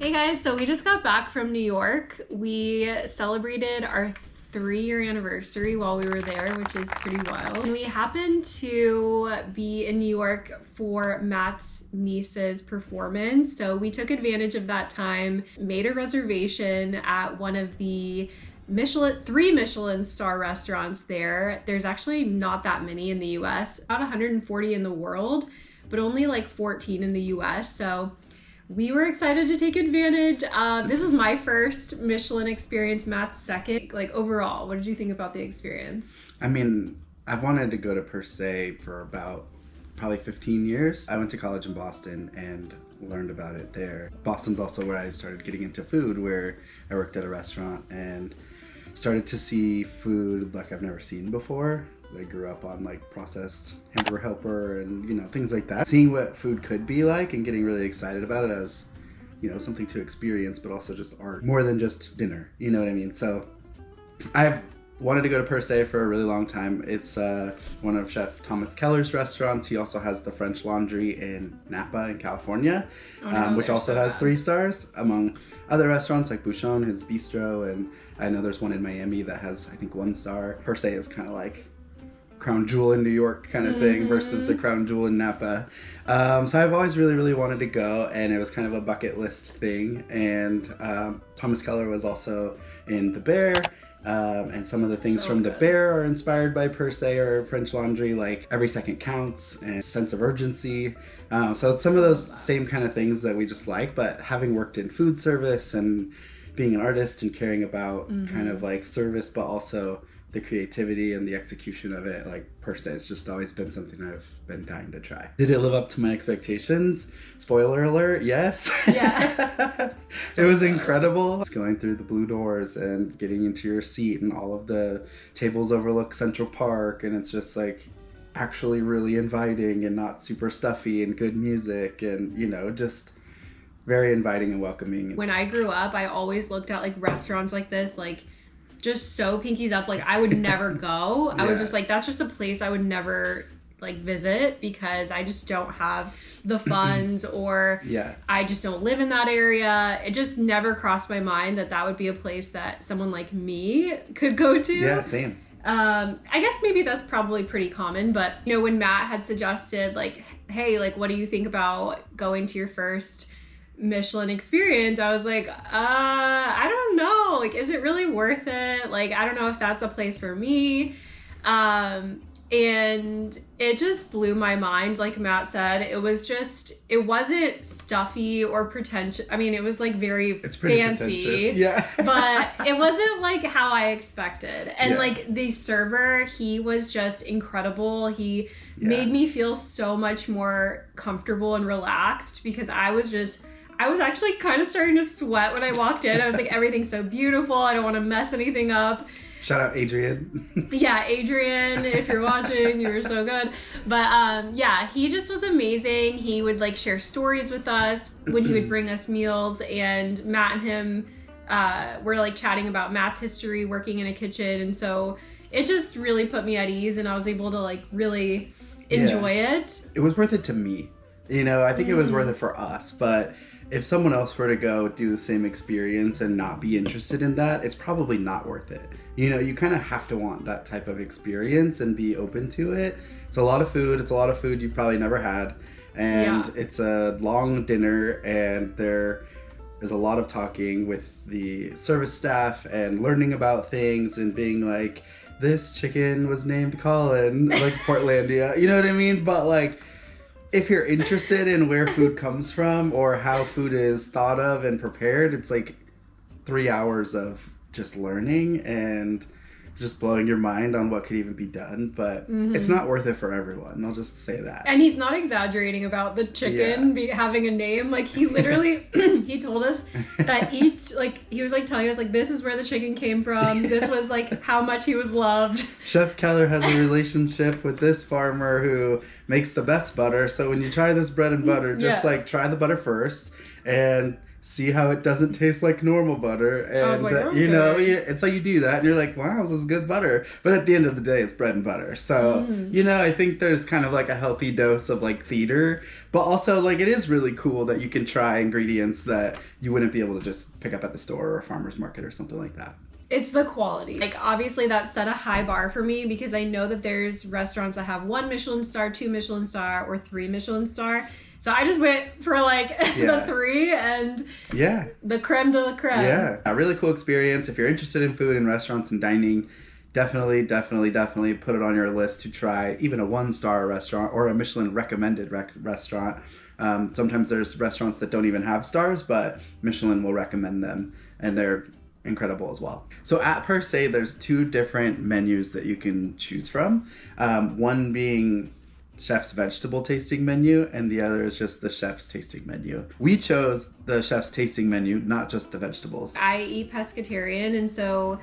Hey guys, so we just got back from New York. We celebrated our 3-year anniversary while we were there, which is pretty wild. And we happened to be in New York for Matt's niece's performance. So we took advantage of that time, made a reservation at one of the three Michelin star restaurants there. There's actually not that many in the US, about 140 in the world, but only like 14 in the US. So we were excited to take advantage. This was my first Michelin experience, Matt's second. Like overall, what did you think about the experience? I mean, I've wanted to go to Per Se for about probably 15 years. I went to college in Boston and learned about it there. Boston's also where I started getting into food, where I worked at a restaurant and started to see food like I've never seen before. I grew up on like processed Hamburger Helper and, things like that. Seeing what food could be like and getting really excited about it as, something to experience, but also just art more than just dinner. You know what I mean? So I've wanted to go to Per Se for a really long time. It's one of Chef Thomas Keller's restaurants. He also has the French Laundry in Napa in California, which also has 3 stars, among other restaurants like Bouchon, his bistro, and I know there's one in Miami that has, I think, 1 star. Per Se is kind of like crown jewel in New York kind of thing versus the crown jewel in Napa. So I've always really, really wanted to go, and it was kind of a bucket list thing. And Thomas Keller was also in The Bear, and some of the things from The Bear are inspired by Per Se or French Laundry, like Every Second Counts and Sense of Urgency. So some of those same kind of things that we just like, but having worked in food service and being an artist and caring about kind of like service, but also the creativity and the execution of it, like Per Se, has just always been something I've been dying to try. Did it live up to my expectations? Spoiler alert, yes. Yeah. It was incredible. Just going through the blue doors and getting into your seat, and all of the tables overlook Central Park, and it's just like actually really inviting and not super stuffy, and good music, and just very inviting and welcoming. When I grew up, I always looked at like restaurants like this, like just so pinkies up, like I would never go. I was just like, that's just a place I would never like visit because I just don't have the funds or I just don't live in that area. It just never crossed my mind that would be a place that someone like me could go to. Yeah, same. I guess maybe that's probably pretty common, but when Matt had suggested like, hey, like what do you think about going to your first Michelin experience, I was like, I don't know, like, is it really worth it? Like, I don't know if that's a place for me. And it just blew my mind. Like Matt said, it wasn't stuffy or pretentious. I mean, it was like it's fancy, but it wasn't like how I expected. And like the server, he was just incredible. He made me feel so much more comfortable and relaxed because I was actually kind of starting to sweat when I walked in. I was like, everything's so beautiful. I don't want to mess anything up. Shout out Adrian. Yeah, Adrian, if you're watching, you were so good. But he just was amazing. He would like share stories with us when he would bring us meals, and Matt and him were like chatting about Matt's history working in a kitchen. And so it just really put me at ease, and I was able to like really enjoy it. It was worth it to me. I think it was worth it for us, but if someone else were to go do the same experience and not be interested in that, it's probably not worth it. You kind of have to want that type of experience and be open to it. It's a lot of food. It's a lot of food you've probably never had. And it's a long dinner, and there is a lot of talking with the service staff and learning about things and being like, this chicken was named Colin, like Portlandia. You know what I mean? But like, if you're interested in where food comes from or how food is thought of and prepared, it's like 3 hours of just learning and just blowing your mind on what could even be done. But it's not worth it for everyone. I'll just say that. And he's not exaggerating about the chicken having a name. Like he literally, he told us that each, like he was like telling us like, this is where the chicken came from. This was like how much he was loved. Chef Keller has a relationship with this farmer who makes the best butter. So when you try this bread and butter, just like try the butter first and see how it doesn't taste like normal butter. And, I was like, okay. you know, it's like you do that and you're like, wow, this is good butter. But at the end of the day, it's bread and butter. So, you know, I think there's kind of like a healthy dose of like theater. But also, like, it is really cool that you can try ingredients that you wouldn't be able to just pick up at the store or a farmer's market or something like that. It's the quality. Like, obviously that set a high bar for me because I know that there's restaurants that have 1 Michelin star, 2 Michelin star, or 3 Michelin star. So I just went for like the 3 and the creme de la creme. Yeah, a really cool experience. If you're interested in food and restaurants and dining, definitely put it on your list to try even a 1-star restaurant or a Michelin recommended restaurant. Sometimes there's restaurants that don't even have stars, but Michelin will recommend them, and they're incredible as well. So at Per Se, there's 2 different menus that you can choose from. One being chef's vegetable tasting menu, and the other is just the chef's tasting menu. We chose the chef's tasting menu, not just the vegetables. I eat pescatarian, and so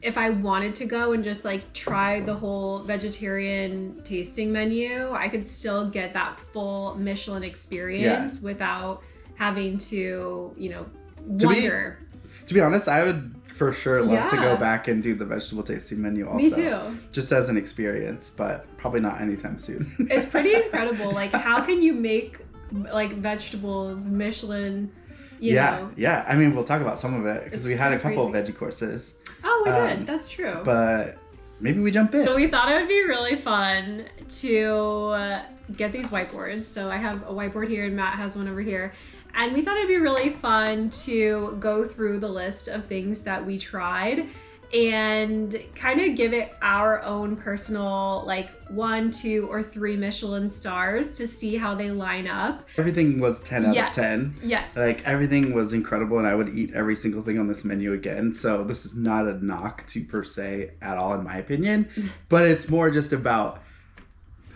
if I wanted to go and just like try the whole vegetarian tasting menu, I could still get that full Michelin experience without having to, you know, wonder. To be honest, I would for sure love to go back and do the vegetable tasting menu also. Me too. Just as an experience, but probably not anytime soon. It's pretty incredible. Like, how can you make like vegetables Michelin, you know? Yeah. I mean, we'll talk about some of it because we had a couple of veggie courses. Oh, we did. That's true. But maybe we jump in. So we thought it would be really fun to get these whiteboards. So I have a whiteboard here and Matt has one over here. And we thought it'd be really fun to go through the list of things that we tried and kind of give it our own personal, like 1, 2, or 3 Michelin stars to see how they line up. Everything was 10 out of 10. Yes. Like, everything was incredible, and I would eat every single thing on this menu again. So this is not a knock to Per Se at all, in my opinion. But it's more just about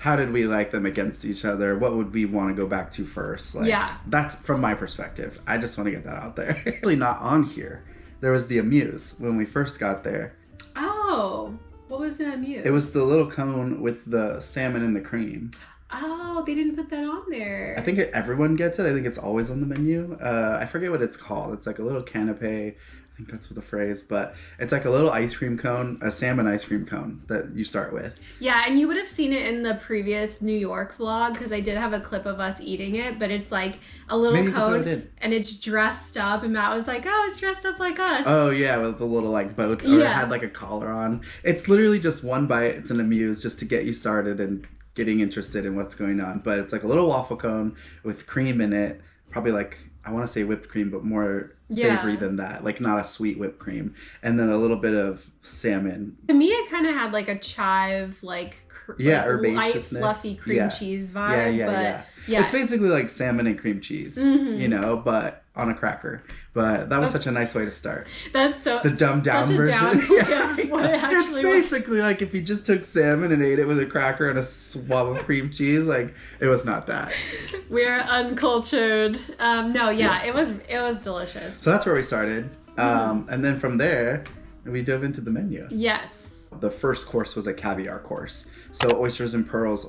how did we like them against each other? What would we want to go back to first? Like, that's from my perspective. I just want to get that out there. Actually not on here. There was the amuse when we first got there. Oh, what was the amuse? It was the little cone with the salmon and the cream. Oh, they didn't put that on there. I think everyone gets it. I think it's always on the menu. I forget what it's called. It's like a little canapé. I think that's what the phrase, but it's like a little ice cream cone, a salmon ice cream cone that you start with. Yeah, and you would have seen it in the previous New York vlog because I did have a clip of us eating it, but it's like a little cone and it's dressed up, and Matt was like, oh, it's dressed up like us. Oh yeah, with the little like boat, or it had like a collar on. It's literally just one bite. It's an amuse just to get you started and getting interested in what's going on. But it's like a little waffle cone with cream in it, probably like, I want to say whipped cream, but more savory than that. Like, not a sweet whipped cream. And then a little bit of salmon. To me, it kind of had like a chive, like, herbaceousness. Light, fluffy cream cheese vibe. Yeah. It's basically like salmon and cream cheese, you know, but on a cracker. But that was such a nice way to start. That's so... The dumbed down version. It's It basically like if you just took salmon and ate it with a cracker and a swab of cream cheese. Like, it was not that. We're uncultured. It was delicious. So that's where we started. And then from there, we dove into the menu. Yes. The first course was a caviar course. So oysters and pearls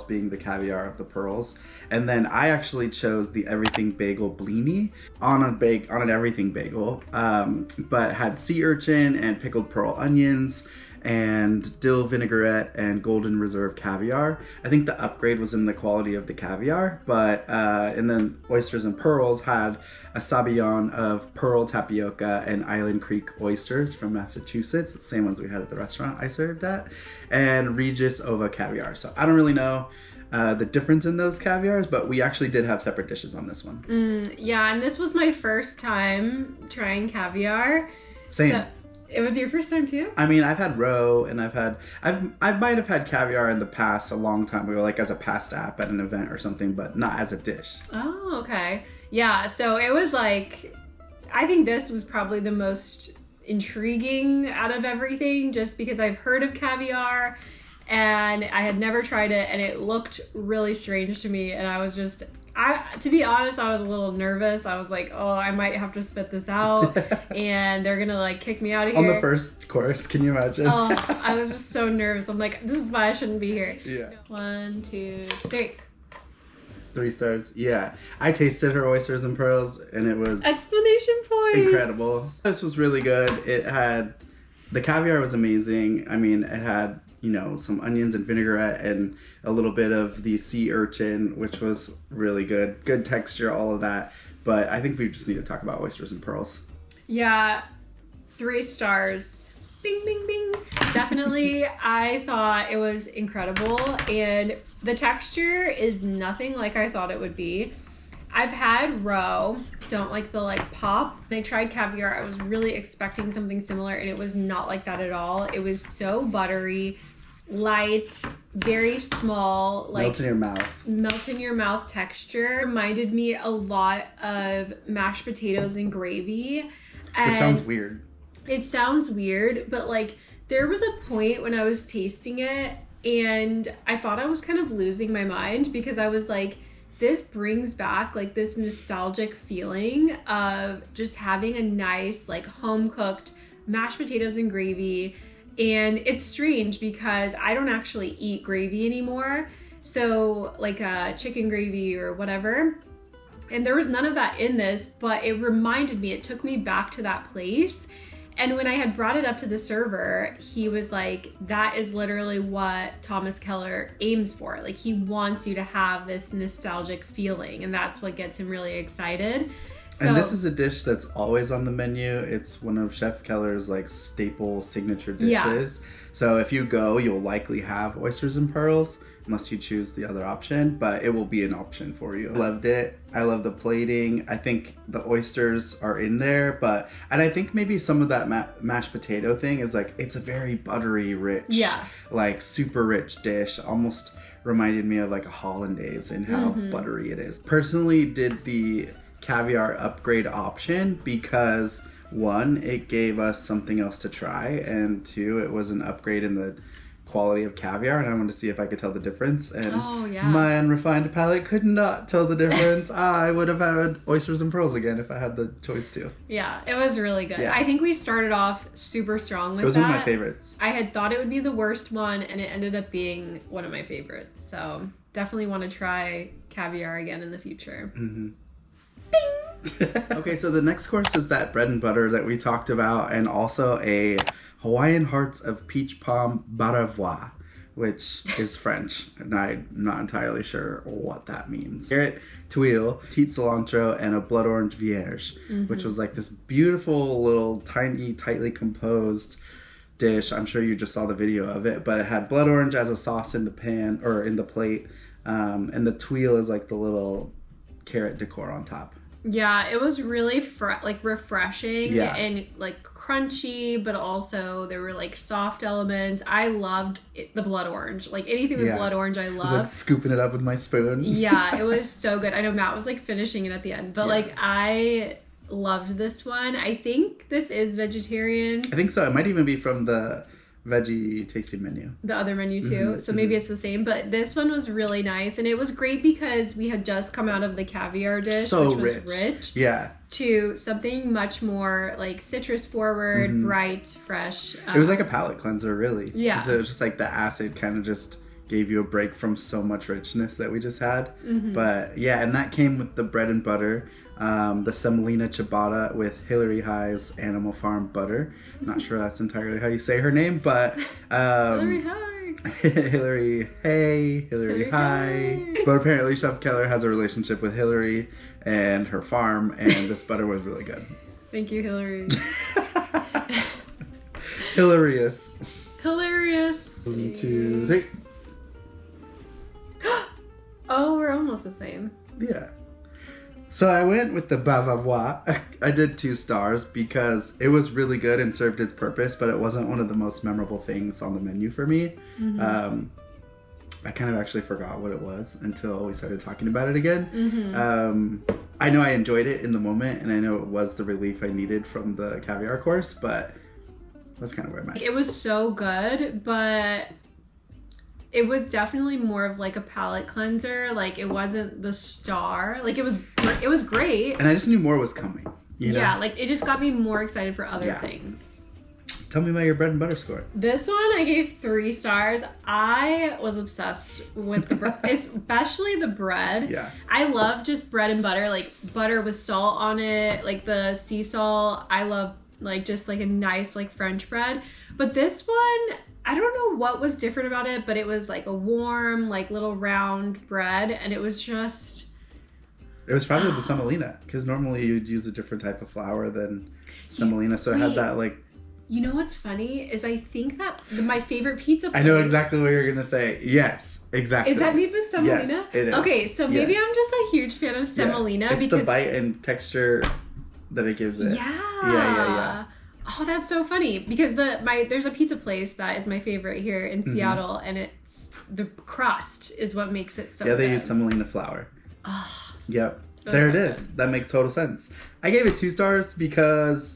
being the caviar of the pearls. And then I actually chose the everything bagel blini on an everything bagel, but had sea urchin and pickled pearl onions and dill vinaigrette and golden reserve caviar. I think the upgrade was in the quality of the caviar, but and then oysters and pearls had a sabayon of pearl tapioca and Island Creek oysters from Massachusetts, the same ones we had at the restaurant I served at, and Regis Ova caviar. So I don't really know the difference in those caviars, but we actually did have separate dishes on this one. And this was my first time trying caviar. Same. So, it was your first time too? I mean, I've had roe, and I might have had caviar in the past a long time ago, like as a pasta app at an event or something, but not as a dish. Oh, okay. Yeah, so it was like, I think this was probably the most intriguing out of everything, just because I've heard of caviar and I had never tried it, and it looked really strange to me, and I was just... to be honest, I was a little nervous. I was like, oh, I might have to spit this out and they're gonna like kick me out of here. On the first course, can you imagine? Oh, I was just so nervous. I'm like, this is why I shouldn't be here. Yeah. 1, 2, 3. 3 stars. Yeah. I tasted her oysters and pearls, and it was Explanation point. incredible. This was really good. The caviar was amazing. I mean, it had, some onions and vinaigrette and a little bit of the sea urchin, which was really good. Good texture, all of that. But I think we just need to talk about oysters and pearls. Yeah, 3 stars. Bing, bing, bing. Definitely, I thought it was incredible. And the texture is nothing like I thought it would be. I've had roe, don't like the pop. When I tried caviar, I was really expecting something similar, and it was not like that at all. It was so buttery, light, very small, melt in your mouth. Melt in your mouth texture. Reminded me a lot of mashed potatoes and gravy. And it sounds weird. It sounds weird, but there was a point when I was tasting it and I thought I was kind of losing my mind, because I was like, this brings back this nostalgic feeling of just having a nice home cooked mashed potatoes and gravy. And it's strange because I don't actually eat gravy anymore. So chicken gravy or whatever. And there was none of that in this, but it reminded me, it took me back to that place. And when I had brought it up to the server, he was like, that is literally what Thomas Keller aims for. He wants you to have this nostalgic feeling, and that's what gets him really excited. So, and this is a dish that's always on the menu. It's one of Chef Keller's staple signature dishes. Yeah. So if you go, you'll likely have oysters and pearls, unless you choose the other option, but it will be an option for you. I loved it. I love the plating. I think the oysters are in there, and I think maybe some of that mashed potato thing is it's a very buttery, rich, super rich dish. Almost reminded me of a hollandaise in how buttery it is. Personally, did the caviar upgrade option because 1, it gave us something else to try, and 2, it was an upgrade in the quality of caviar, and I wanted to see if I could tell the difference, and my unrefined palate could not tell the difference. I would have had oysters and pearls again if I had the choice to. Yeah, it was really good. Yeah. I think we started off super strong with that. It was one of my favorites. I had thought it would be the worst one, and it ended up being one of my favorites, so definitely want to try caviar again in the future. Bing! Okay, so the next course is that bread and butter that we talked about, and also a Hawaiian Hearts of Peach Palm Baravois, which is French, and I'm not entirely sure what that means. Carrot, tuile, teat cilantro, and a blood orange vierge, which was this beautiful little tiny, tightly composed dish. I'm sure you just saw the video of it, but it had blood orange as a sauce in the pan, or in the plate, and the tuile is the little carrot decor on top. Yeah, it was really refreshing and crunchy, but also there were soft elements. I loved the blood orange. Anything with blood orange, I love. I was scooping it up with my spoon. Yeah, it was so good. I know Matt was finishing it at the end, but I loved this one. I think this is vegetarian. I think so. It might even be from the veggie tasting menu. The other menu too. So maybe it's the same, but this one was really nice, and it was great because we had just come out of the caviar dish, which was rich. Yeah. To something much more citrus forward, bright, fresh. It was a palate cleanser, really. Yeah. So it was just the acid kind of just gave you a break from so much richness that we just had. But yeah, and that came with the bread and butter. The semolina ciabatta with Hillary High's Animal Farm butter. Not sure that's entirely how you say her name, but Hillary High. Hillary High. But apparently Chef Keller has a relationship with Hillary and her farm, and this butter was really good. Thank you, Hillary. Hilarious. 1, 2, 3. Oh, we're almost the same. Yeah. So I went with the bavarois. I did 2 stars because it was really good and served its purpose, but it wasn't one of the most memorable things on the menu for me. I kind of actually forgot what it was until we started talking about it again. I know I enjoyed it in the moment, and I know it was the relief I needed from the caviar course, but that's kind of where I'm at. It was so good, but it was definitely more of a palate cleanser. It wasn't the star. It was great. And I just knew more was coming. You know? Yeah, it just got me more excited for other things. Tell me about your bread and butter score. This one I gave 3 stars. I was obsessed with the bread, especially the bread. Yeah. I love just bread and butter, like butter with salt on it, like the sea salt. I love like just like a nice like French bread. But this one, I don't know what was different about it, but it was like a warm, like little round bread, and it was just... It was probably the semolina, because normally you'd use a different type of flour than semolina, so it had that like... You know what's funny is I think that my favorite pizza place... I know exactly what you're going to say. Yes, exactly. Is that made with semolina? Yes, it is. Okay, so maybe I'm just a huge fan of semolina. Yes. It's because the bite and texture that it gives it. Yeah. Oh, that's so funny. Because there's a pizza place that is my favorite here in Seattle, and it's the crust is what makes it so good. Yeah, they use semolina flour. Oh, yep. There it is. Good. That makes total sense. I gave it 2 stars because...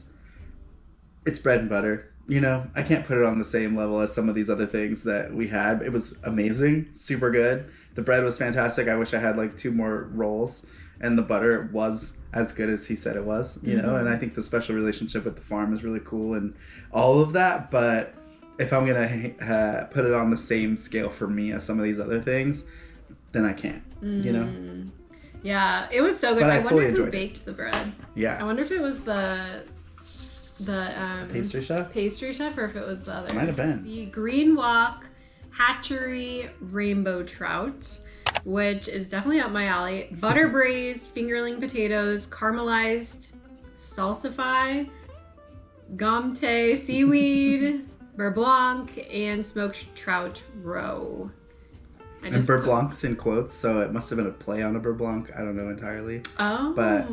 It's bread and butter. You know, I can't put it on the same level as some of these other things that we had. It was amazing, super good. The bread was fantastic. I wish I had like 2 more rolls. And the butter was as good as he said it was, you know. And I think the special relationship with the farm is really cool and all of that. But if I'm going to put it on the same scale for me as some of these other things, then I can't, you know. Yeah, it was so good. But I wonder who baked the bread. Yeah. I wonder if it was the pastry chef or if it was the other. Might have been. The Green Walk Hatchery Rainbow Trout, which is definitely up my alley. Butter braised fingerling potatoes, caramelized salsify, gomte seaweed, beurre blanc, and smoked trout roe. And beurre blanc's in quotes, so it must have been a play on a beurre blanc. I don't know entirely. Oh. But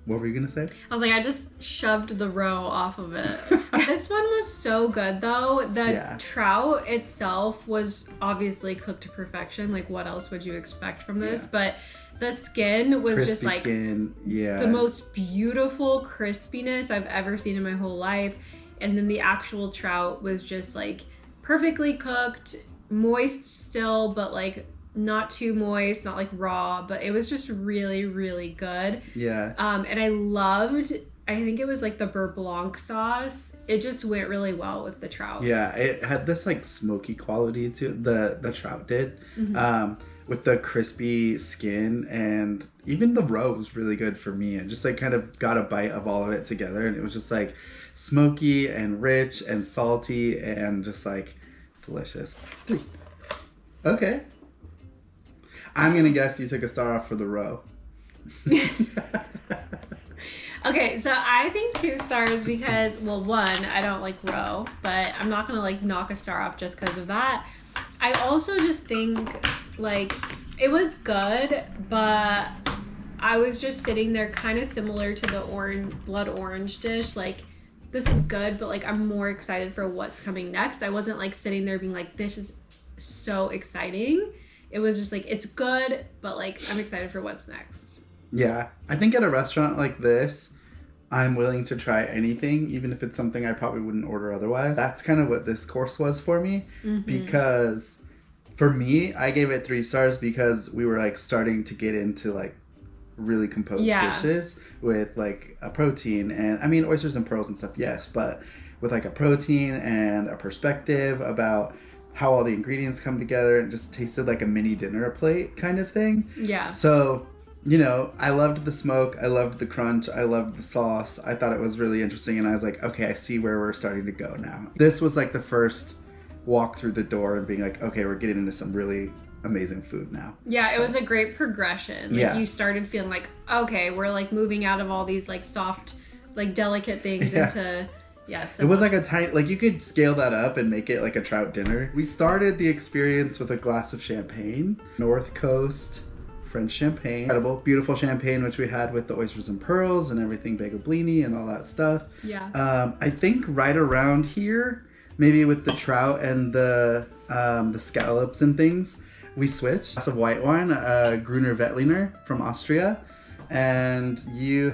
what were you gonna say? I was like, I just shoved the roe off of it. This one was so good though. The trout itself was obviously cooked to perfection. Like, what else would you expect from this? But the skin was crispy just like the most beautiful crispiness I've ever seen in my whole life. And then the actual trout was just like perfectly cooked, moist still, but like not too moist, not like raw, but it was just really, really good. Yeah. And I think it was like the beurre blanc sauce. It just went really well with the trout. Yeah, it had this like smoky quality to the trout did. With the crispy skin, and even the roe was really good for me. And just like kind of got a bite of all of it together, and it was just like smoky and rich and salty and just like delicious. 3. Okay. I'm gonna guess you took a star off for the roe. Okay, so I think 2 stars because, well, 1, I don't like roe, but I'm not gonna like knock a star off just because of that. I also just think like it was good, but I was just sitting there kind of similar to the blood orange dish. Like, this is good, but like I'm more excited for what's coming next. I wasn't like sitting there being like, this is so exciting. It was just like, it's good, but like I'm excited for what's next. Yeah, I think at a restaurant like this, I'm willing to try anything, even if it's something I probably wouldn't order otherwise. That's kind of what this course was for me, because for me, I gave it 3 stars because we were like starting to get into like really composed dishes with like a protein, and I mean oysters and pearls and stuff, yes, but with like a protein and a perspective about how all the ingredients come together, and just tasted like a mini dinner plate kind of thing. Yeah. So, you know, I loved the smoke, I loved the crunch, I loved the sauce. I thought it was really interesting, and I was like, okay, I see where we're starting to go now. This was like the first walk through the door and being like, okay, we're getting into some really amazing food now. Yeah, it was a great progression. Like, you started feeling like, okay, we're like moving out of all these like soft, like delicate things into... Yes. It was like a tiny, like you could scale that up and make it like a trout dinner. We started the experience with a glass of champagne, North Coast French champagne. Incredible, beautiful champagne, which we had with the oysters and pearls and everything, bagelblini and all that stuff. Yeah. I think right around here, maybe with the trout and the scallops and things, we switched. A glass of white wine, Gruner Veltliner from Austria. And you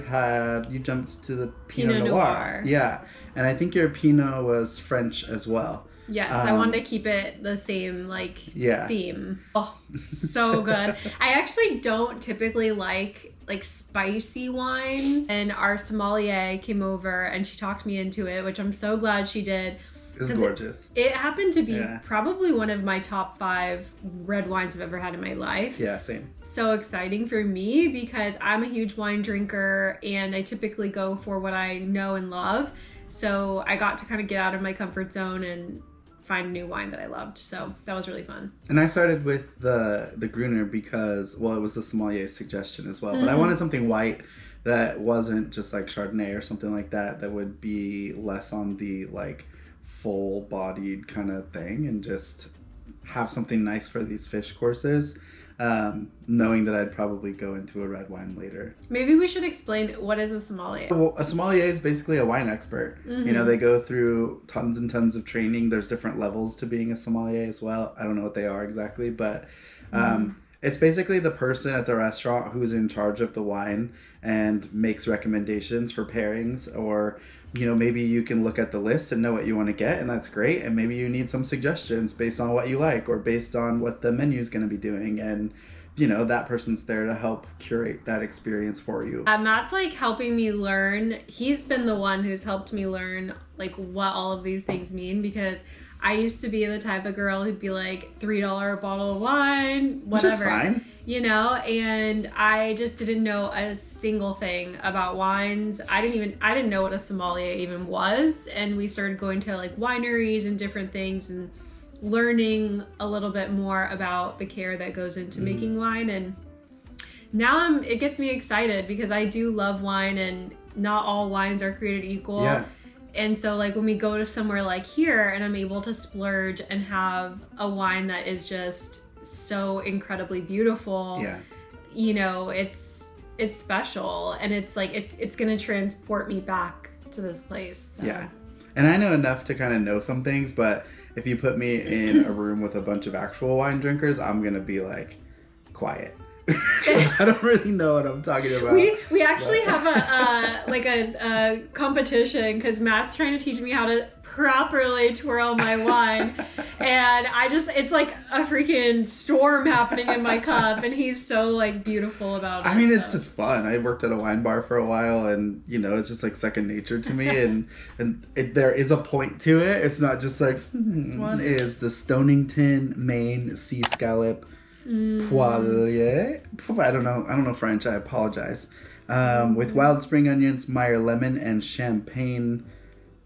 jumped to the Pinot Noir. Yeah. And I think your Pinot was French as well. Yes, I wanted to keep it the same, like, theme. Oh, so good. I actually don't typically like like spicy wines, and our sommelier came over and she talked me into it, which I'm so glad she did. It was gorgeous. It happened to be probably one of my top 5 red wines I've ever had in my life. Yeah, same. So exciting for me because I'm a huge wine drinker and I typically go for what I know and love. So I got to kind of get out of my comfort zone and find a new wine that I loved. So that was really fun. And I started with the Gruner because, well, it was the sommelier's suggestion as well. But I wanted something white that wasn't just like Chardonnay or something like that, that would be less on the like full-bodied kind of thing, and just have something nice for these fish courses, knowing that I'd probably go into a red wine later. Maybe we should explain, what is a sommelier? Well, a sommelier is basically a wine expert. You know, they go through tons and tons of training. There's different levels to being a sommelier as well. I don't know what they are exactly, but it's basically the person at the restaurant who's in charge of the wine and makes recommendations for pairings, or, you know, maybe you can look at the list and know what you want to get, and that's great. And maybe you need some suggestions based on what you like or based on what the menu is going to be doing. And, you know, that person's there to help curate that experience for you. Matt's like helping me learn. He's been the one who's helped me learn like what all of these things mean, because I used to be the type of girl who'd be like, $3 a bottle of wine, whatever. Which is fine. You know, and I just didn't know a single thing about wines. I didn't know what a sommelier even was. And we started going to like wineries and different things and learning a little bit more about the care that goes into making wine. And now it gets me excited because I do love wine, and not all wines are created equal. Yeah. And so like when we go to somewhere like here and I'm able to splurge and have a wine that is just so incredibly beautiful, you know, it's special, and it's like it's gonna transport me back to this place. So. Yeah. And I know enough to kind of know some things, but if you put me in a room with a bunch of actual wine drinkers, I'm gonna be like quiet. I don't really know what I'm talking about. We actually have a competition, because Matt's trying to teach me how to properly twirl my wine, and it's like a freaking storm happening in my cup, and he's so like beautiful about it. I mean, it's just fun. I worked at a wine bar for a while, and you know, it's just like second nature to me, and there is a point to it. It's not just like this one is the Stonington, Maine Sea Scallop Poilier. I don't know French. I apologize. With wild spring onions, Meyer lemon, and champagne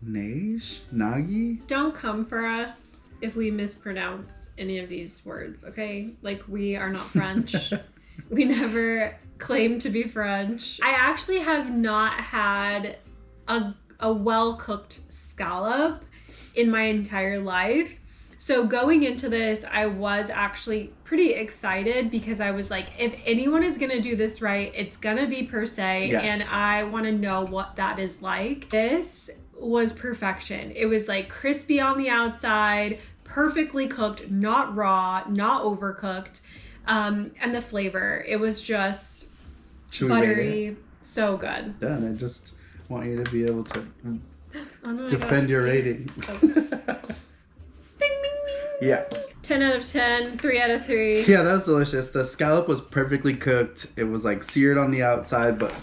Nagi. Don't come for us if we mispronounce any of these words, okay? Like, we are not French. We never claim to be French. I actually have not had a well-cooked scallop in my entire life. So going into this, I was actually pretty excited, because I was like, if anyone is going to do this right, it's going to be per se, and I want to know what that is like. This was perfection. It was like crispy on the outside, perfectly cooked, not raw, not overcooked, and the flavor, it was just buttery, so good. Yeah, and I just want you to be able to defend your rating. Yeah. 10 out of 10, 3 out of 3. Yeah, that was delicious. The scallop was perfectly cooked. It was like seared on the outside, but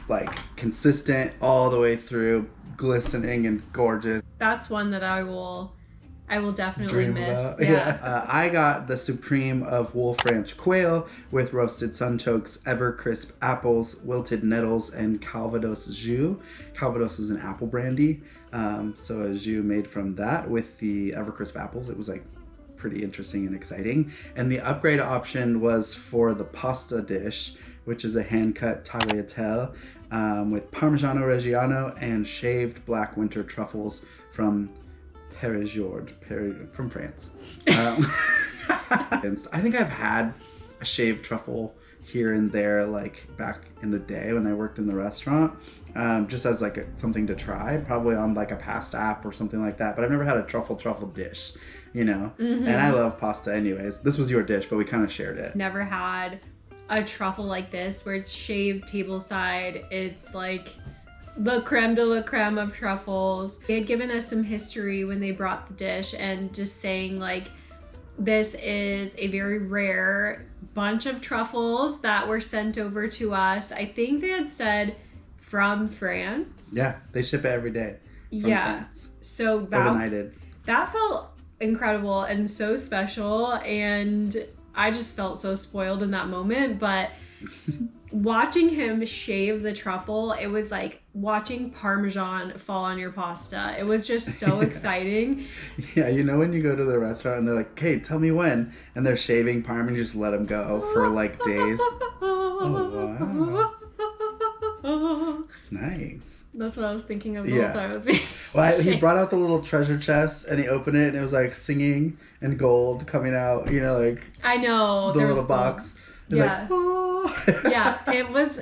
like consistent all the way through, glistening and gorgeous. That's one that I will definitely miss. About. Yeah. I got the Supreme of Wolf Ranch Quail with roasted sunchokes, Evercrisp apples, wilted nettles, and Calvados jus. Calvados is an apple brandy. So a jus made from that with the Evercrisp apples. It was like pretty interesting and exciting. And the upgrade option was for the pasta dish, which is a hand-cut tagliatelle with Parmigiano Reggiano and shaved black winter truffles from Périgord, from France. And I think I've had a shaved truffle here and there, like back in the day when I worked in the restaurant, just as like something to try, probably on like a pasta app or something like that. But I've never had a truffle dish, you know. And I love pasta anyways. This was your dish, but we kind of shared it. Never had a truffle like this where it's shaved tableside. It's like the creme de la creme of truffles. They had given us some history when they brought the dish, and just saying like, this is a very rare bunch of truffles that were sent over to us. I think they had said from France. Yeah, they ship it every day from France. So that felt incredible and so special, and I just felt so spoiled in that moment. But watching him shave the truffle, it was like watching Parmesan fall on your pasta. It was just so exciting. Yeah, you know when you go to the restaurant and they're like, "Hey, tell me when," and they're shaving Parm and you just let them go for like days. Oh, wow. Nice. That's what I was thinking of the whole time. I was being well, he brought out the little treasure chest and he opened it and it was like singing and gold coming out, you know, like I know the little box. It's like, oh. Yeah, it was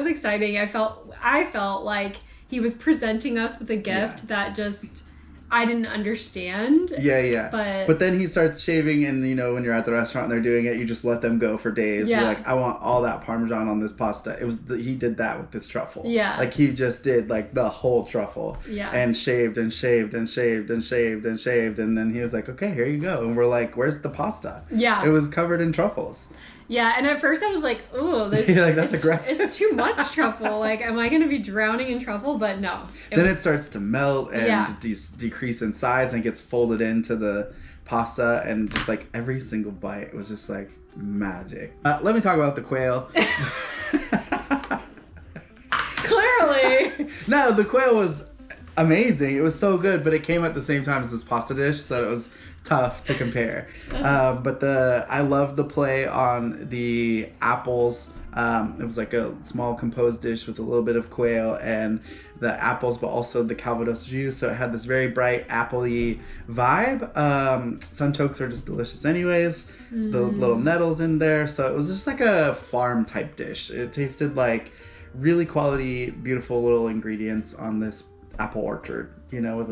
exciting. I felt like he was presenting us with a gift that just I didn't understand. Yeah. But then he starts shaving, and you know when you're at the restaurant and they're doing it, you just let them go for days. Yeah. You're like, I want all that Parmesan on this pasta. He did that with this truffle. Yeah. Like he just did like the whole truffle. Yeah. And shaved and shaved and shaved and shaved and shaved, and then he was like, okay, here you go. And we're like, where's the pasta? Yeah. It was covered in truffles. Yeah, and at first I was like, "Ooh, you're like, that's aggressive. It's too much truffle. Like, am I going to be drowning in truffle?" But no. It starts to melt and decrease in size and gets folded into the pasta, and just like every single bite, it was just like magic. Let me talk about the quail. Clearly. No, the quail was amazing. It was so good, but it came at the same time as this pasta dish, so it was tough to compare. But I love the play on the apples. It was like a small composed dish with a little bit of quail and the apples, but also the Calvados juice. So it had this very bright appley vibe. Sunchokes are just delicious anyways. The little nettles in there. So it was just like a farm type dish. It tasted like really quality, beautiful little ingredients on this apple orchard, you know, with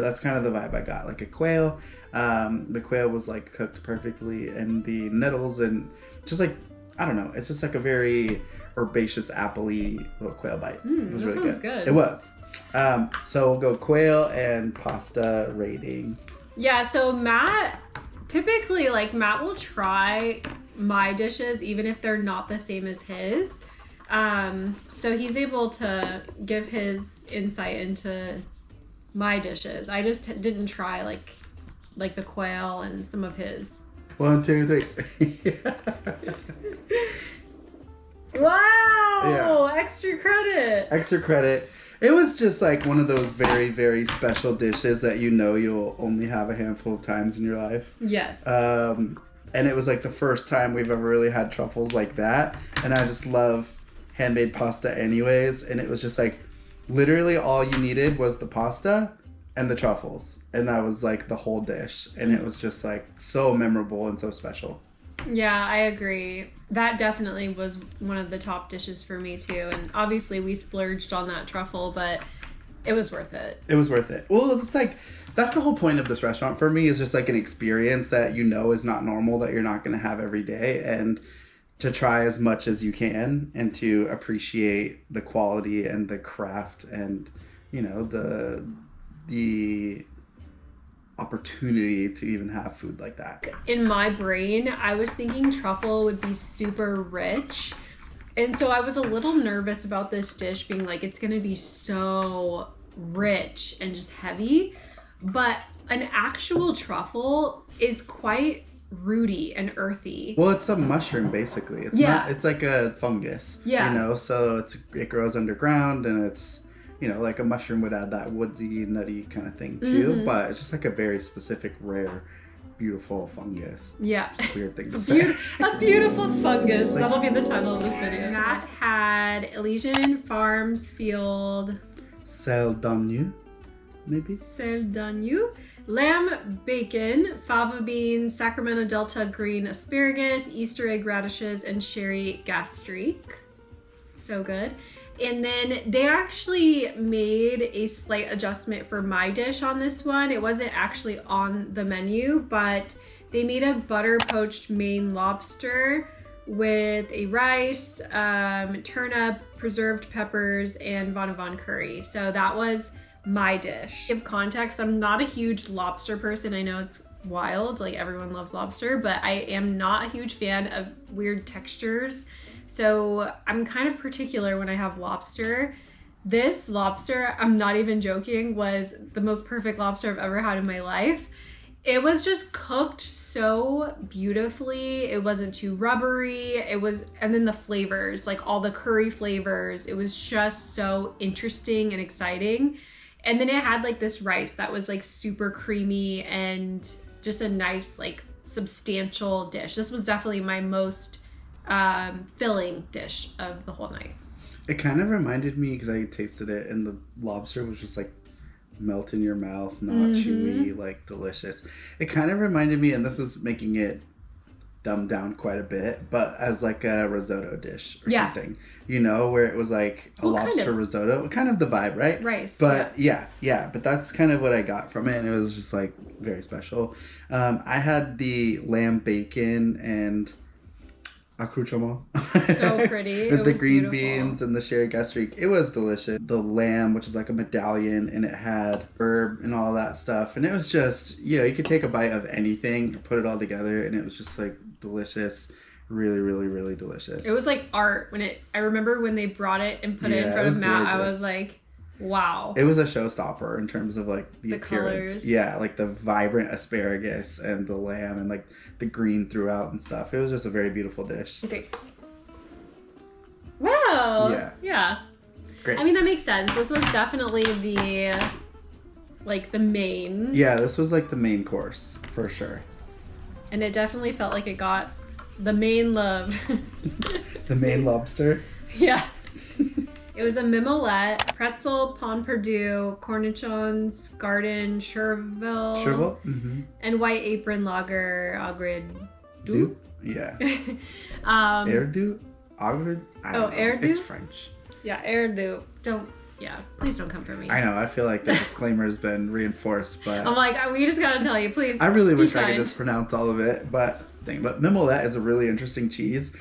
that's kind of the vibe I got, like a quail. The quail was like cooked perfectly, and the nettles, and just like, I don't know, it's just like a very herbaceous, appley little quail bite. It was really good. It was. So we'll go quail and pasta rating. Yeah, so Matt will try my dishes even if they're not the same as his. So he's able to give his insight into my dishes. I just didn't try like the quail and some of his. 1, 2, 3. Wow! Yeah. Extra credit. It was just like one of those very, very special dishes that you know you'll only have a handful of times in your life. Yes. And it was like the first time we've ever really had truffles like that. And I just love handmade pasta anyways. And it was just like literally all you needed was the pasta and the truffles. And that was like the whole dish. And it was just like so memorable and so special. Yeah, I agree. That definitely was one of the top dishes for me too. And obviously we splurged on that truffle, but it was worth it. It was worth it. Well, it's like, that's the whole point of this restaurant for me, is just like an experience that you know is not normal, that you're not going to have every day. And to try as much as you can and to appreciate the quality and the craft and, you know, the opportunity to even have food like that. In my brain, I was thinking truffle would be super rich. And so I was a little nervous about this dish being like, it's going to be so rich and just heavy. But an actual truffle is quite rooty and earthy. Well, it's a mushroom basically. It's like a fungus. Yeah. You know, so it grows underground, and it's, you know, like a mushroom would add that woodsy, nutty kind of thing too. Mm-hmm. But it's just like a very specific, rare, beautiful fungus. Yeah. Just weird thing to say. A beautiful fungus. Like, that'll be the title of this video. Matt had Elysian Farms Field Celle d'agneau, maybe? Celle d'agneau. Lamb bacon, fava beans, Sacramento Delta green asparagus, Easter egg radishes, and sherry gastrique. So good. And then they actually made a slight adjustment for my dish on this one. It wasn't actually on the menu, but they made a butter poached Maine lobster with a rice, turnip, preserved peppers, and Von Von curry. So that was my dish. To give context, I'm not a huge lobster person. I know it's wild. Like everyone loves lobster, but I am not a huge fan of weird textures. So I'm kind of particular when I have lobster. This lobster, I'm not even joking, was the most perfect lobster I've ever had in my life. It was just cooked so beautifully. It wasn't too rubbery. And then the flavors, like all the curry flavors, it was just so interesting and exciting. And then it had like this rice that was like super creamy and just a nice, like substantial dish. This was definitely my most filling dish of the whole night. It kind of reminded me, because I tasted it, and the lobster was just like melt in your mouth, not chewy, like delicious. It kind of reminded me, and this is making it dumbed down quite a bit, but as like a risotto dish or something, you know, where it was like a lobster risotto, kind of the vibe, right? Rice. But yeah, but that's kind of what I got from it, and it was just like very special. I had the lamb bacon and accoutrement. So pretty. With the green beans and the sherry gastrique. It was delicious. The lamb, which is like a medallion, and it had herb and all that stuff. And it was just, you know, you could take a bite of anything, put it all together, and it was just like delicious. Really, really, really delicious. It was like art. I remember when they brought it and put it in front of Matt, gorgeous. I was like, wow. It was a showstopper in terms of like the appearance. Colors. Yeah, like the vibrant asparagus and the lamb and like the green throughout and stuff. It was just a very beautiful dish. Okay. Wow. Yeah. Great. I mean, that makes sense. This was definitely the main. Yeah, this was like the main course for sure. And it definitely felt like it got the main love. The main lobster? Yeah. It was a mimolette, pretzel, pomperdou, cornichons, garden, chervil, and white apron lager, agredu. Yeah. Erdu? Agredu? Erdu? It's French. Yeah, erdu. Please don't come for me. I know, I feel like the disclaimer has been reinforced, but... I'm like, we just gotta tell you, please. I really wish I could just pronounce all of it, but mimolette is a really interesting cheese.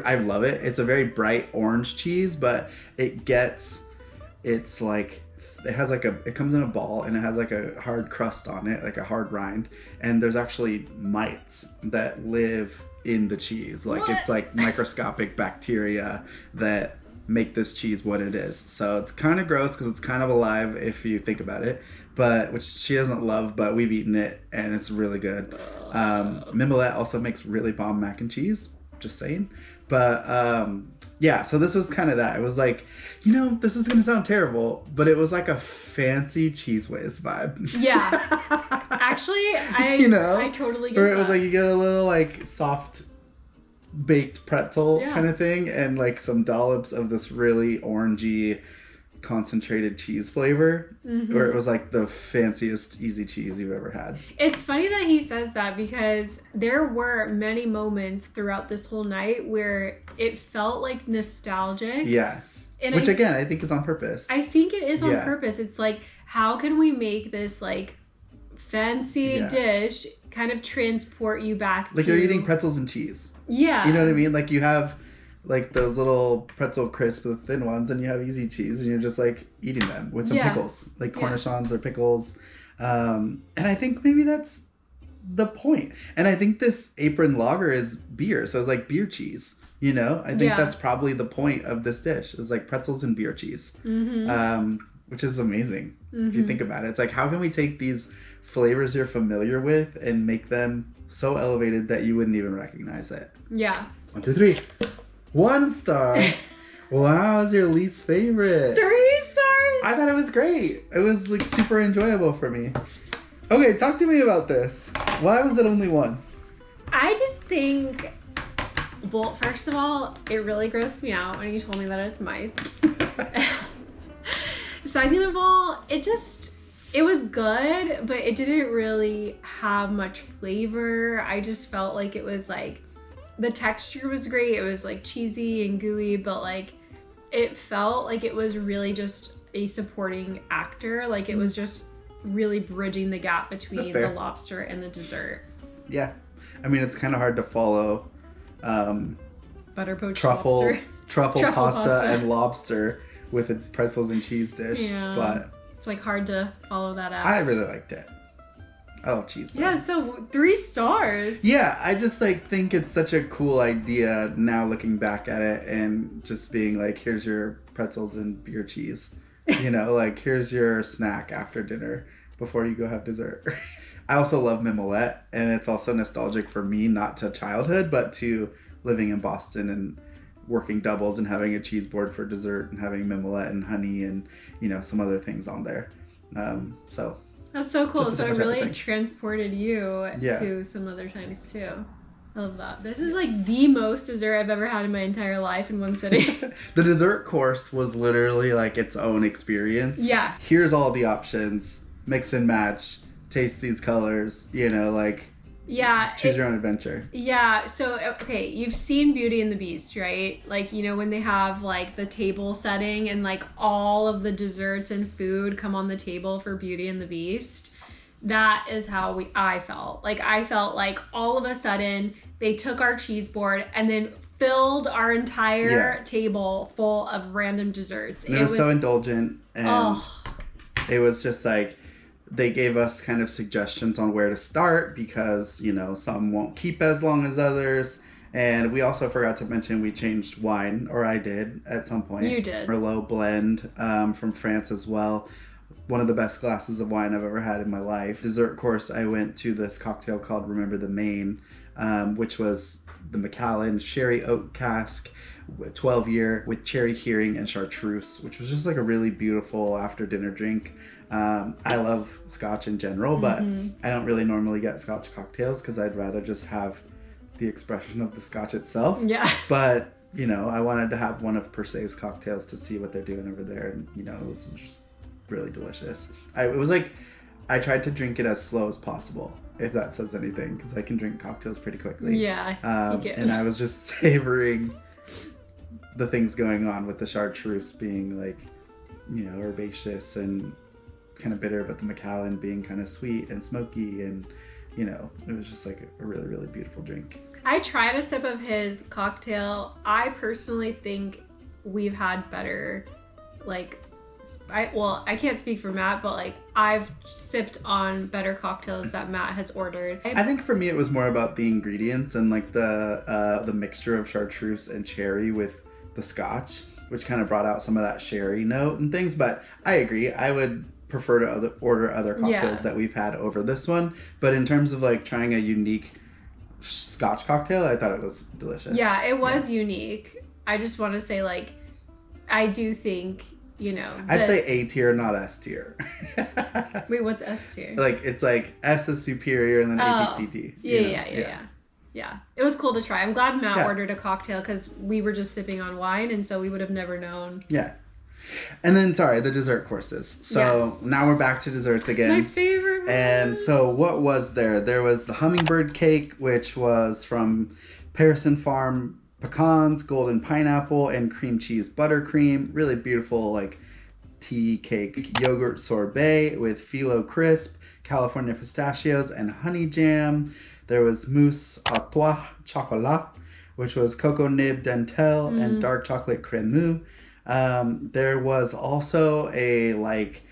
I love it. It's a very bright orange cheese, but it comes in a ball, and it has like a hard crust on it, like a hard rind, and there's actually mites that live in the cheese. Like It's like microscopic bacteria that make this cheese what it is. So it's kind of gross because it's kind of alive if you think about it, but which she doesn't love, but we've eaten it and it's really good. Mimolette also makes really bomb mac and cheese, just saying. But yeah, so this was kind of that. It was like, you know, this is gonna sound terrible, but it was like a fancy Cheese Whiz vibe. Yeah. Actually, I totally get that. Or it was like you get a little like soft baked pretzel kind of thing, and like some dollops of this really orangey concentrated cheese flavor, where it was like the fanciest easy cheese you've ever had. It's funny that he says that, because there were many moments throughout this whole night where it felt like nostalgic. Yeah. And Which again, I think is on purpose. I think it is on purpose. It's like, how can we make this like fancy dish kind of transport you back like to... you're eating pretzels and cheese. Yeah. You know what I mean? Like you have like those little pretzel crisps, the thin ones, and you have easy cheese, and you're just like eating them with some pickles, like cornichons or pickles. And I think maybe that's the point. And I think this apron lager is beer, so it's like beer cheese. You know, I think that's probably the point of this dish. It's like pretzels and beer cheese, which is amazing if you think about it. It's like, how can we take these flavors you're familiar with and make them so elevated that you wouldn't even recognize it? Yeah. 1, 2, 3. 1 star. Wow, it's your least favorite. 3 stars. I thought it was great. It was like super enjoyable for me. Okay, talk to me about this. Why was it only 1? I just think, well, first of all, it really grossed me out when you told me that it's mites. Second of all, it was good, but it didn't really have much flavor. I just felt like it was like, the texture was great. It was like cheesy and gooey, but like it felt like it was really just a supporting actor. Like it was just really bridging the gap between the lobster and the dessert. Yeah. I mean, it's kind of hard to follow butter poached truffle pasta and lobster with a pretzels and cheese dish. Yeah. But it's like hard to follow that out. I really liked it. I love cheese. Though. Yeah, so 3 stars. Yeah, I just like think it's such a cool idea now looking back at it and just being like, here's your pretzels and your cheese. You know, like here's your snack after dinner before you go have dessert. I also love mimolette, and it's also nostalgic for me, not to childhood, but to living in Boston and working doubles and having a cheese board for dessert and having mimolette and honey and, you know, some other things on there. So that's so cool. So it really transported you to some other times too. I love that. This is like the most dessert I've ever had in my entire life in one sitting. The dessert course was literally like its own experience. Yeah. Here's all the options. Mix and match. Taste these colors. You know, like... Yeah. Choose your own adventure. Yeah. So, okay, you've seen Beauty and the Beast, right? Like, you know, when they have like the table setting and like all of the desserts and food come on the table for Beauty and the Beast. That is how I felt. Like, I felt like all of a sudden they took our cheese board and then filled our entire table full of random desserts. And it was so indulgent. And it was just like, they gave us kind of suggestions on where to start because, you know, some won't keep as long as others. And we also forgot to mention we changed wine, or I did at some point. You did. Merlot blend from France as well. One of the best glasses of wine I've ever had in my life. Dessert course, I went to this cocktail called Remember the Maine, which was the Michelin Sherry Oak Cask, 12-year with cherry hearing and chartreuse, which was just like a really beautiful after-dinner drink. I love scotch in general, but I don't really normally get scotch cocktails because I'd rather just have the expression of the scotch itself. Yeah. But, you know, I wanted to have one of Per Se's cocktails to see what they're doing over there. And, you know, it was just really delicious. It was like, I tried to drink it as slow as possible, if that says anything, because I can drink cocktails pretty quickly. Yeah, you can. And I was just savoring the things going on with the chartreuse being like, you know, herbaceous and kind of bitter, but the Macallan being kind of sweet and smoky, and, you know, it was just like a really, really beautiful drink. I tried a sip of his cocktail. I personally think we've had better, like, I can't speak for Matt, but like I've sipped on better cocktails that Matt has ordered. I think for me it was more about the ingredients and like the mixture of chartreuse and cherry with the scotch, which kind of brought out some of that sherry note and things. But I agree, I would prefer to order other cocktails that we've had over this one. But in terms of like trying a unique scotch cocktail, I thought it was delicious. Yeah, it was unique. I just want to say, like, I do think, you know, I'd say A tier, not S tier. Wait, what's S tier? Like, it's like S is superior and then A, B, C, D. Yeah. It was cool to try. I'm glad Matt ordered a cocktail because we were just sipping on wine, and so we would have never known. Yeah. And then, the dessert courses. So now we're back to desserts again. My favorite one. And so what was there? There was the hummingbird cake, which was from Pearson Farm pecans, golden pineapple, and cream cheese buttercream. Really beautiful, like, tea cake. Yogurt sorbet with phyllo crisp, California pistachios, and honey jam. There was mousse à trois chocolat, which was cocoa nib dentelle and dark chocolate crémeux. There was also a, like,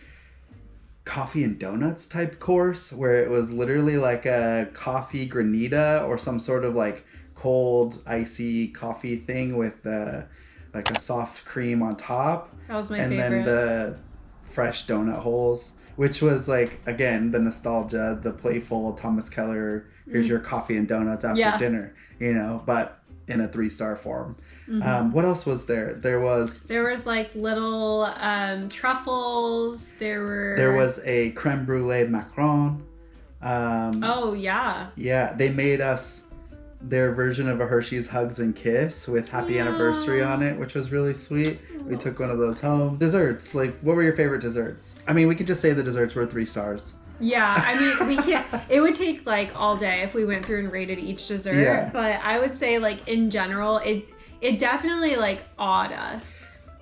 coffee and donuts type course where it was literally like a coffee granita or some sort of, like, cold icy coffee thing with like a soft cream on top. That was my favorite. And then the fresh donut holes, which was like, again, the nostalgia, the playful Thomas Keller, here's your coffee and donuts after dinner, you know, but in a 3-star form. What else was there? There was like little truffles. There was a creme brulee macaron. Yeah, they made us their version of a Hershey's Hugs and Kiss with Happy Anniversary on it, which was really sweet. We took one of those home. Desserts, like, what were your favorite desserts? I mean, we could just say the desserts were 3 stars. Yeah, I mean, we can't, it would take like all day if we went through and rated each dessert, but I would say, like, in general, it definitely, like, awed us.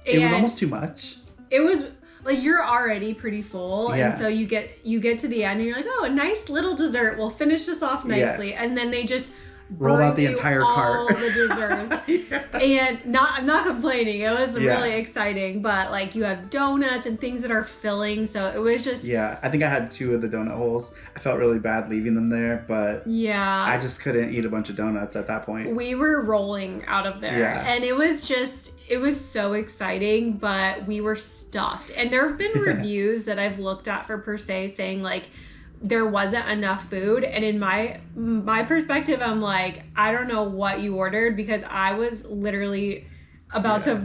It was almost too much. It was, like, you're already pretty full, and so you get to the end and you're like, oh, a nice little dessert will finish this off nicely, and then they just rolled out the bring you entire all cart. the desserts. Yeah. And I'm not complaining. It was really exciting, but like you have donuts and things that are filling, so it was just Yeah, I think I had 2 of the donut holes. I felt really bad leaving them there, but I just couldn't eat a bunch of donuts at that point. We were rolling out of there, and it was so exciting, but we were stuffed. And there have been reviews that I've looked at for Per Se saying like there wasn't enough food, and in my perspective, I'm like, I don't know what you ordered, because I was literally about to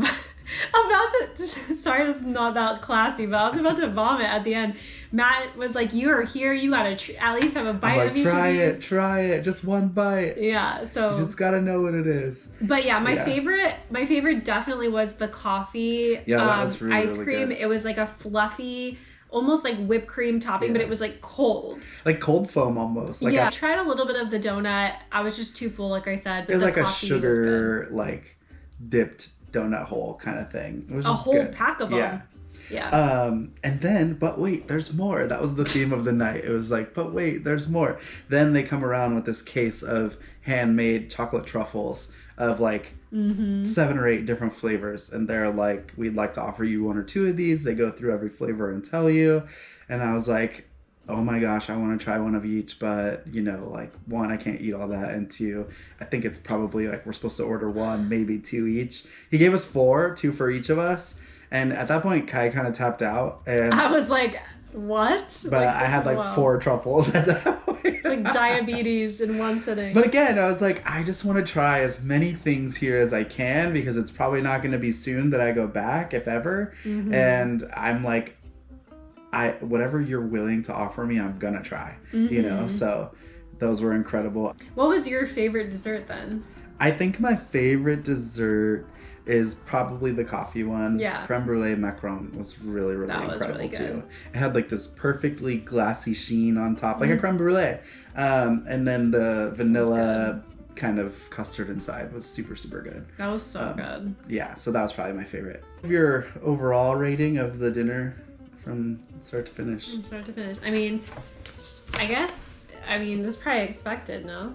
sorry, this is not that classy, but I was about to vomit at the end. Matt was like, you are here, you gotta at least have a bite of each of these. Try it, just one bite. Yeah, so you just gotta know what it is. But yeah, my favorite definitely was the coffee that was really, ice really cream. good. It was like a fluffy, almost like whipped cream topping, but it was like cold. Like cold foam almost. Like I tried a little bit of the donut. I was just too full, like I said. But it was like a coffee sugar, like dipped donut hole kind of thing. It was a just whole good. pack of them. And then, but wait, there's more. That was the theme of the night. It was like, but wait, there's more. Then they come around with this case of handmade chocolate truffles of like 7 or 8 different flavors. And they're like, we'd like to offer you 1 or 2 of these. They go through every flavor and tell you. And I was like, oh my gosh, I want to try 1 of each, but you know, like 1, I can't eat all that, and 2, I think it's probably like we're supposed to order 1, maybe 2 each. He gave us 4, 2 for each of us, and at that point Kai kind of tapped out, and I was like, what? But I had like 4 truffles at that point. Like diabetes in one sitting. But again, I was like, I just want to try as many things here as I can, because it's probably not going to be soon that I go back, if ever. And I'm like, whatever you're willing to offer me, I'm gonna try. You know, so those were incredible. What was your favorite dessert then? I think my favorite dessert is probably the coffee one. Yeah. Creme brulee macaron was really, really incredible too. It had like this perfectly glassy sheen on top, like a creme brulee. And then the vanilla kind of custard inside was super, super good. That was so good. Yeah, so that was probably my favorite. Your overall rating of the dinner from start to finish? From start to finish. I mean, this is probably expected, no?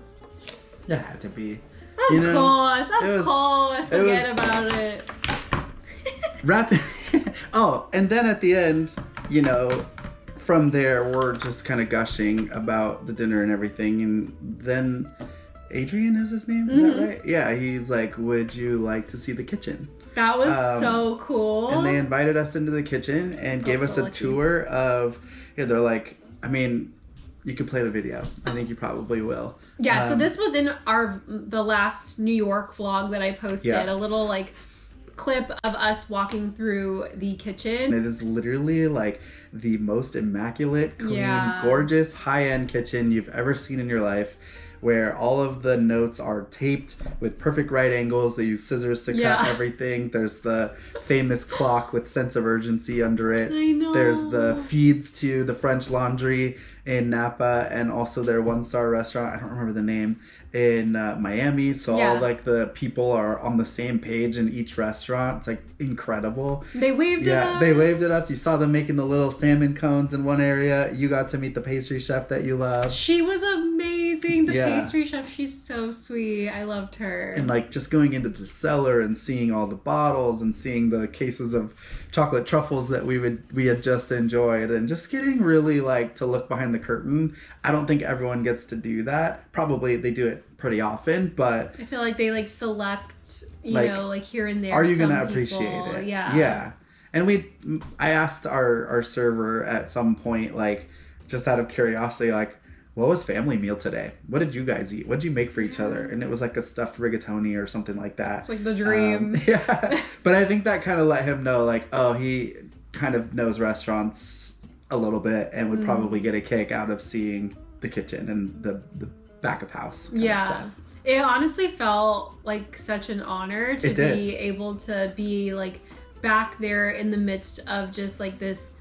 Yeah, it had to be. Of course. Forget about it. Rapid. Oh, and then at the end, you know, from there, we're just kind of gushing about the dinner and everything. And then Adrian is his name? Is that right? Yeah, he's like, would you like to see the kitchen? That was so cool. And they invited us into the kitchen and gave us a tour of, they're like, I mean, you could play the video. I think you probably will. Yeah, so this was in the last New York vlog that I posted. A little like clip of us walking through the kitchen. It is literally like the most immaculate, clean, gorgeous, high-end kitchen you've ever seen in your life, where all of the notes are taped with perfect right angles. They use scissors to cut everything. There's the famous clock with sense of urgency under it. I know. There's the feeds to the French Laundry in Napa, and also their 1-star restaurant, I don't remember the name, in Miami. So all like the people are on the same page in each restaurant. It's like incredible. They waved at us. Yeah, they waved at us. You saw them making the little salmon cones in one area. You got to meet the pastry chef that you love. She was amazing. The pastry chef, she's so sweet. I loved her. And like just going into the cellar and seeing all the bottles and seeing the cases of chocolate truffles that we had just enjoyed, and just getting really like to look behind the curtain. I don't think everyone gets to do that. Probably they do it pretty often, but I feel like they like select, you know, like here and there. Are you gonna appreciate it? Yeah. And I asked our server at some point, like just out of curiosity, like, what was family meal today? What did you guys eat? What did you make for each other? And it was like a stuffed rigatoni or something like that. It's like the dream. But I think that kind of let him know, like, oh, he kind of knows restaurants a little bit and would probably get a kick out of seeing the kitchen and the back of house kind of stuff. It honestly felt like such an honor to be able to be like back there in the midst of just like this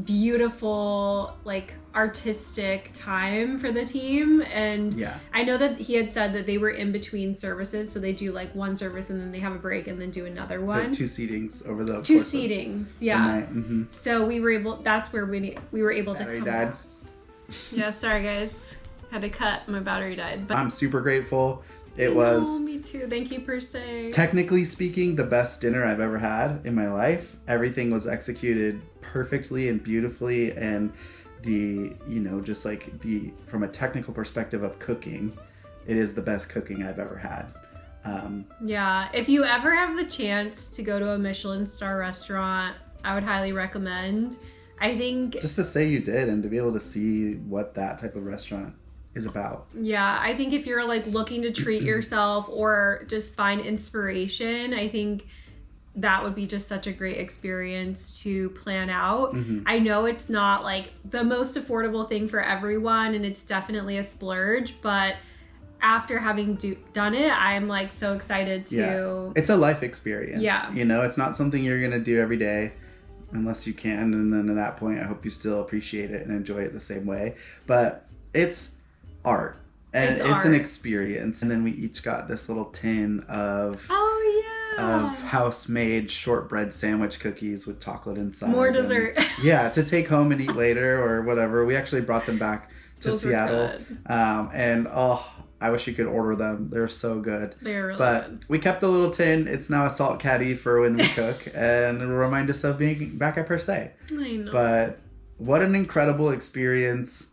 beautiful like artistic time for the team. And I know that he had said that they were in between services, so they do like one service and then they have a break and then do another one. Like 2 seatings over the two seatings the night. So we were able, that's where we were able to come Dad. Yeah, sorry guys. had to cut. My battery died. But I'm super grateful. It was, me too. Thank you per se. technically speaking, the best dinner I've ever had in my life. Everything was executed perfectly and beautifully, and just like from a technical perspective of cooking, it is the best cooking I've ever had. Yeah, if you ever have the chance to go to a Michelin star restaurant, I would highly recommend. I think just to say you did and to be able to see what that type of restaurant is about. Yeah, I think if you're like looking to treat yourself or just find inspiration, I think that would be just such a great experience to plan out. I know it's not like the most affordable thing for everyone, and it's definitely a splurge, but after having done it, I'm like so excited to... Yeah. It's a life experience. Yeah. It's not something you're going to do every day unless you can. And then at that point, I hope you still appreciate it and enjoy it the same way. But it's art. And it's an experience. And then we each got this little tin of house-made shortbread sandwich cookies with chocolate inside. More dessert. And, to take home and eat later or whatever. We actually brought them back to Seattle. I wish you could order them. They're so good. They're really good. But we kept the little tin. It's now a salt caddy for when we cook. And it'll remind us of being back at Per Se. I know. But what an incredible experience.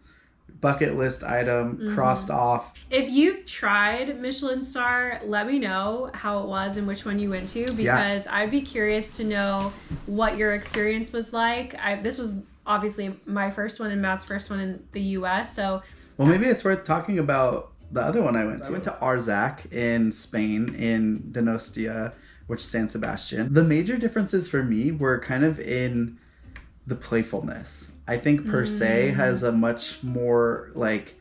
Bucket list item crossed off. If you've tried Michelin star, let me know how it was and which one you went to, because I'd be curious to know what your experience was like. This was obviously my first one and Matt's first one in the US. So, well, maybe it's worth talking about the other one I went to. I went to Arzac in Spain, in Donostia, which is San Sebastian. The major differences for me were kind of in the playfulness. I think Per Se has a much more like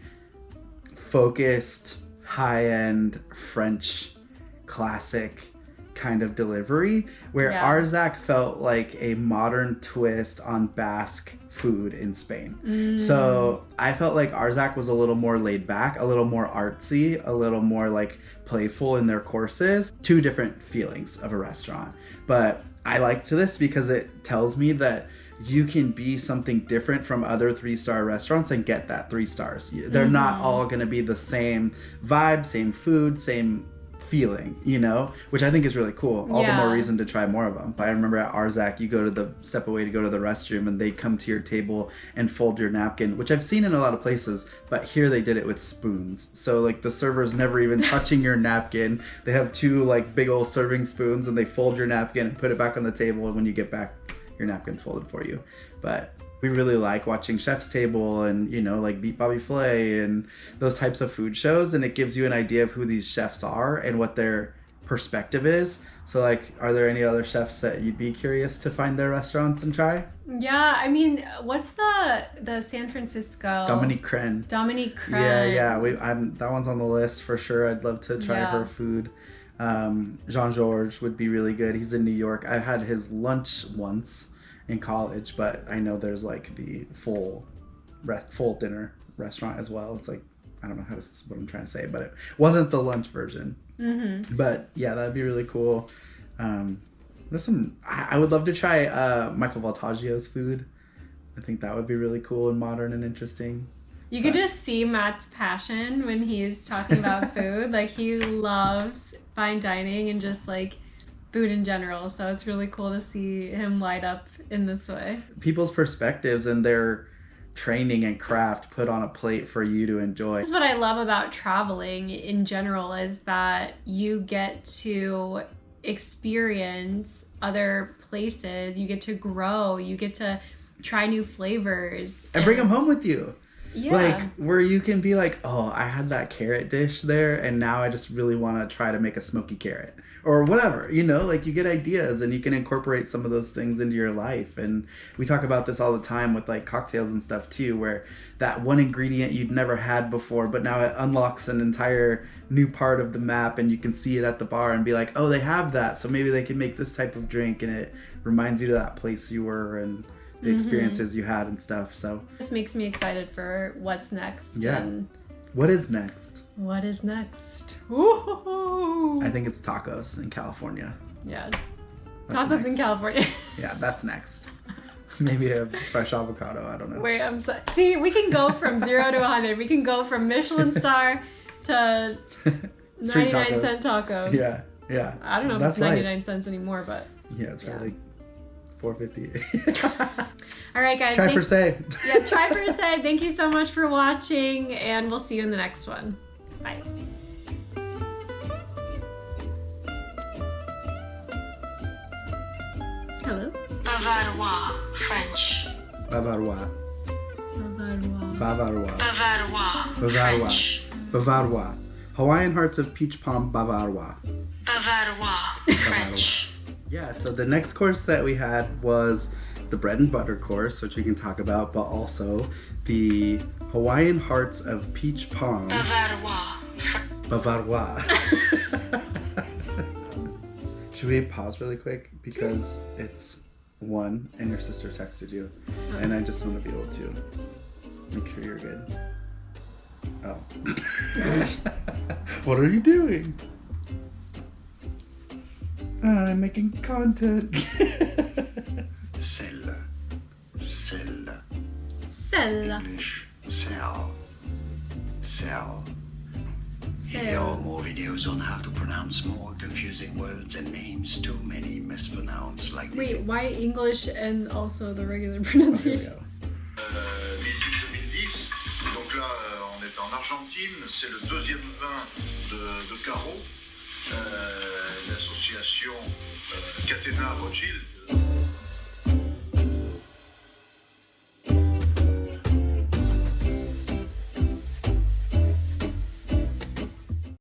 focused, high-end French classic kind of delivery, where Arzac felt like a modern twist on Basque food in Spain. So I felt like Arzac was a little more laid back, a little more artsy, a little more like playful in their courses. Two different feelings of a restaurant. But I liked this because it tells me that you can be something different from other 3-star restaurants and get that 3 stars. They're not all going to be the same vibe, same food, same feeling, which I think is really cool. All the more reason to try more of them. But I remember at Arzac, you go to step away to go to the restroom and they come to your table and fold your napkin, which I've seen in a lot of places, but here they did it with spoons. So like the server's never even touching your napkin. They have 2 like big old serving spoons and they fold your napkin and put it back on the table, and when you get back, your napkin's folded for you. But we really like watching Chef's Table and, like Beat Bobby Flay and those types of food shows. And it gives you an idea of who these chefs are and what their perspective is. So, like, are there any other chefs that you'd be curious to find their restaurants and try? Yeah, I mean, what's the San Francisco? Dominique Crenn. Yeah. That one's on the list for sure. I'd love to try her food. Jean-Georges would be really good. He's in New York. I had his lunch once in college, but I know there's like the full dinner restaurant as well. It's like, I don't know what I'm trying to say, but it wasn't the lunch version. But yeah, that'd be really cool. I would love to try Michael Voltaggio's food. I think that would be really cool and modern and interesting. You could just see Matt's passion when he's talking about food. Like, he loves fine dining and just like food in general. So it's really cool to see him light up in this way. People's perspectives and their training and craft put on a plate for you to enjoy. This is what I love about traveling in general, is that you get to experience other places. You get to grow. You get to try new flavors. And bring them home with you. Yeah. Like, where you can be like, oh, I had that carrot dish there, and now I just really want to try to make a smoky carrot. Or whatever, like you get ideas and you can incorporate some of those things into your life. And we talk about this all the time with like cocktails and stuff too, where that one ingredient you'd never had before, but now it unlocks an entire new part of the map and you can see it at the bar and be like, oh, they have that. So maybe they can make this type of drink, and it reminds you of that place you were and the experiences you had and stuff. So this makes me excited for what's next. Yeah. What is next? What is next? Ooh. I think it's tacos in California. Yeah. That's tacos next. In California. Yeah, that's next. Maybe a fresh avocado. I don't know. Wait, I'm sorry. See, we can go from 0 to 100. We can go from Michelin star to Street 99-cent tacos. Yeah, yeah. I don't know if That's it's 99 cents anymore, but yeah, it's probably like $4.50. all right, guys. Try per se. Yeah, try per se. Thank you so much for watching, and we'll see you in the next one. Bye. Hello. Bavarois, French. Bavarois. Bavarois. Bavarois. Bavarois, Bavarois. French. Bavarois. Hawaiian Hearts of Peach Palm Bavarois. Bavarois, French. Yeah, so the next course that we had was the bread and butter course, which we can talk about, but also the Hawaiian Hearts of Peach Palm Bavarois. Bavarois. Should we pause really quick? Because it's 1 and your sister texted you. And I just want to be able to make sure you're good. Oh. What are you doing? I'm making content. Sell. Sell. English. Sell. Sell. Here are more videos on how to pronounce more confusing words and names too many mispronounced like this. Wait, why English and also the regular Here we pronunciation? go. 2010. Donc là, on est en Argentine. C'est le 2e vin de Caro. L'association Catena Rothschild.